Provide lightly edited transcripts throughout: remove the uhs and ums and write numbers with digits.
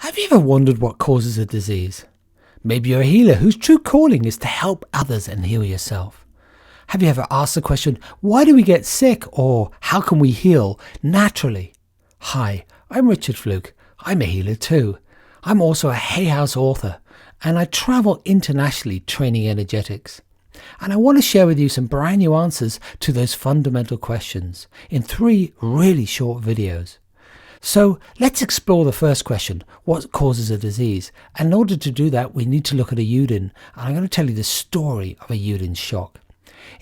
Have you ever wondered what causes a disease? Maybe you're a healer whose true calling is to help others and heal yourself. Have you ever asked the question, why do we get sick, or how can we heal naturally? Hi, I'm Richard Flook. I'm a healer too. I'm also a Hay House author, and I travel internationally training energetics. And I want to share with you some brand new answers to those fundamental questions in 3 really short videos. So let's explore the first question, what causes a disease? And in order to do that, we need to look at a UDIN, and I'm going to tell you the story of a UDIN shock.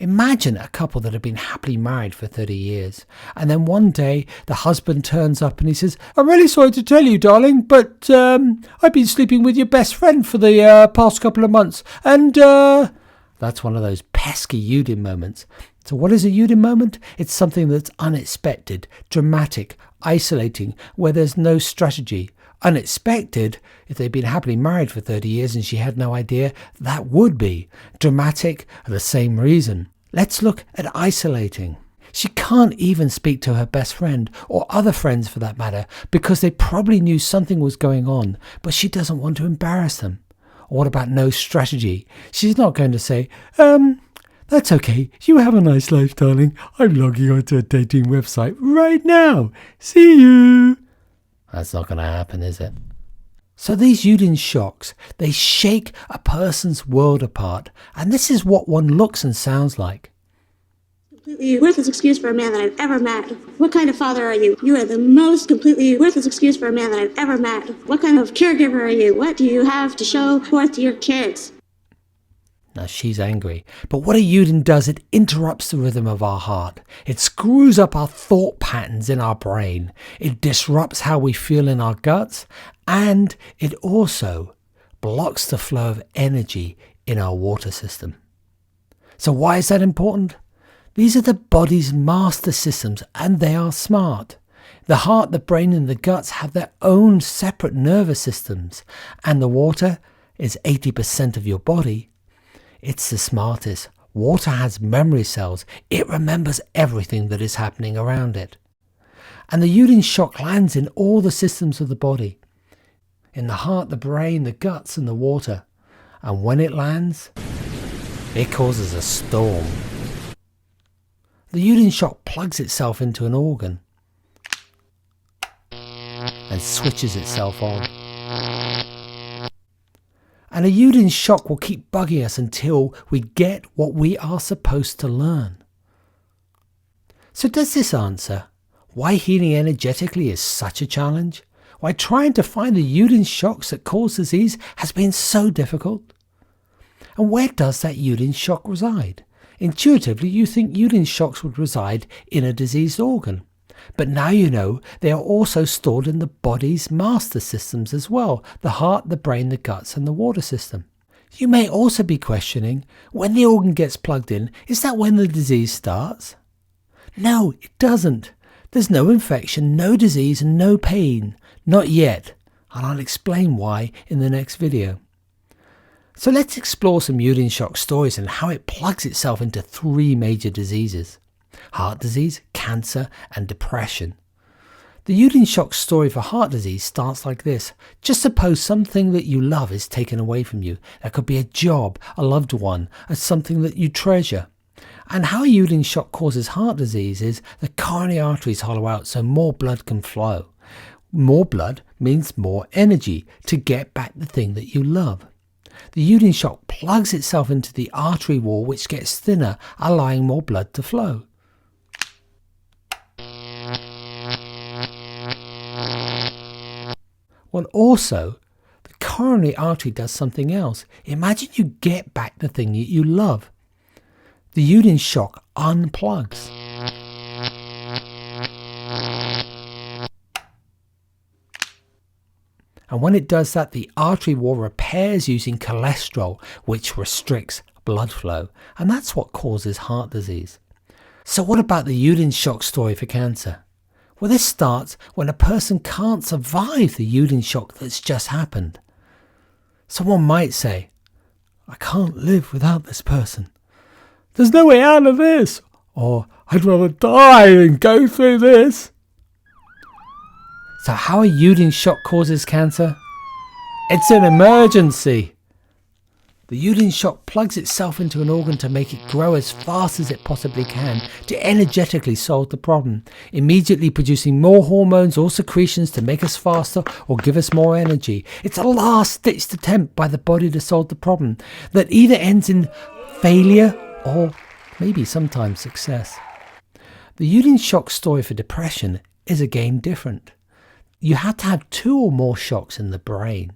Imagine a couple that have been happily married for 30 years, and then one day the husband turns up and he says, "I'm really sorry to tell you, darling, but I've been sleeping with your best friend for the past couple of months, and that's one of those pesky UDIN moments. So what is a UDIN moment? It's something that's unexpected, dramatic, isolating, where there's no strategy. Unexpected, if they've been happily married for 30 years and she had no idea, that would be. Dramatic, for the same reason. Let's look at isolating. She can't even speak to her best friend, or other friends for that matter, because they probably knew something was going on, but she doesn't want to embarrass them. Or what about no strategy? She's not going to say, "That's okay, you have a nice life, darling. I'm logging onto a dating website right now. See you." That's not going to happen, is it? So these UDIN shocks, they shake a person's world apart. And this is what one looks and sounds like. Completely worthless excuse for a man that I've ever met. What kind of father are you? You are the most completely worthless excuse for a man that I've ever met. What kind of caregiver are you? What do you have to show forth to your kids? Now she's angry, but what a UDIN does, it interrupts the rhythm of our heart. It screws up our thought patterns in our brain. It disrupts how we feel in our guts, and it also blocks the flow of energy in our water system. So why is that important? These are the body's master systems, and they are smart. The heart, the brain, and the guts have their own separate nervous systems, and the water is 80% of your body. It's the smartest. Water has memory cells. It remembers everything that is happening around it. And the UDIN shock lands in all the systems of the body. In the heart, the brain, the guts, and the water. And when it lands, it causes a storm. The UDIN shock plugs itself into an organ and switches itself on. And a UDIN shock will keep bugging us until we get what we are supposed to learn. So does this answer why healing energetically is such a challenge? Why trying to find the UDIN shocks that cause disease has been so difficult? And where does that UDIN shock reside? Intuitively, you think UDIN shocks would reside in a diseased organ. But now you know they are also stored in the body's master systems as well, the heart, the brain, the guts, and the water system. You may also be questioning, when the organ gets plugged in, is that when the disease starts? No, it doesn't. There's no infection, no disease, and no pain. Not yet, and I'll explain why in the next video. So let's explore some UDIN shock stories and how it plugs itself into 3 major diseases: heart disease, cancer, and depression. The UDIN shock story for heart disease starts like this. Just suppose something that you love is taken away from you. That could be a job, a loved one, or something that you treasure. And how a UDIN shock causes heart disease is the coronary arteries hollow out so more blood can flow. More blood means more energy to get back the thing that you love. The UDIN shock plugs itself into the artery wall, which gets thinner, allowing more blood to flow. Well, also, the coronary artery does something else. Imagine you get back the thing that you love. The UDIN shock unplugs. And when it does that, the artery wall repairs using cholesterol, which restricts blood flow. And that's what causes heart disease. So what about the UDIN shock story for cancer? Well, this starts when a person can't survive the UDIN shock that's just happened. Someone might say, "I can't live without this person. There's no way out of this." Or, "I'd rather die than go through this." So how a UDIN shock causes cancer? It's an emergency. The UDIN shock plugs itself into an organ to make it grow as fast as it possibly can to energetically solve the problem, immediately producing more hormones or secretions to make us faster or give us more energy. It's a last-ditched attempt by the body to solve the problem that either ends in failure or maybe sometimes success. The UDIN shock story for depression is again different. You have to have 2 or more shocks in the brain.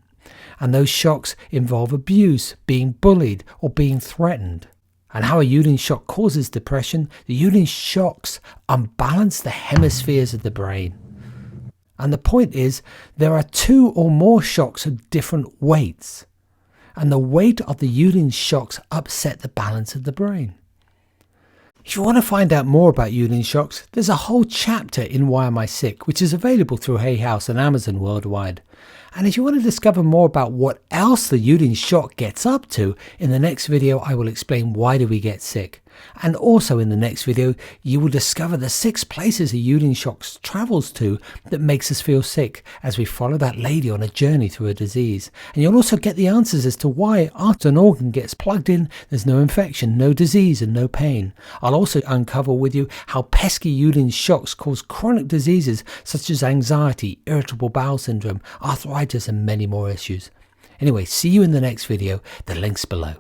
And those shocks involve abuse, being bullied, or being threatened. And how a UDIN shock causes depression, the UDIN shocks unbalance the hemispheres of the brain. And the point is, there are 2 or more shocks of different weights. And the weight of the UDIN shocks upset the balance of the brain. If you want to find out more about UDIN shocks, there's a whole chapter in Why Am I Sick, which is available through Hay House and Amazon worldwide. And if you want to discover more about what else the UDIN shock gets up to, in the next video I will explain why do we get sick. And also in the next video you will discover the 6 places a UDIN shock travels to that makes us feel sick, as we follow that lady on a journey through a disease. And you'll also get the answers as to why after an organ gets plugged in there's no infection, no disease and no pain. I'll also uncover with you how pesky UDIN shocks cause chronic diseases such as anxiety, irritable bowel syndrome, arthritis and many more issues. Anyway, see you in the next video. The link's below.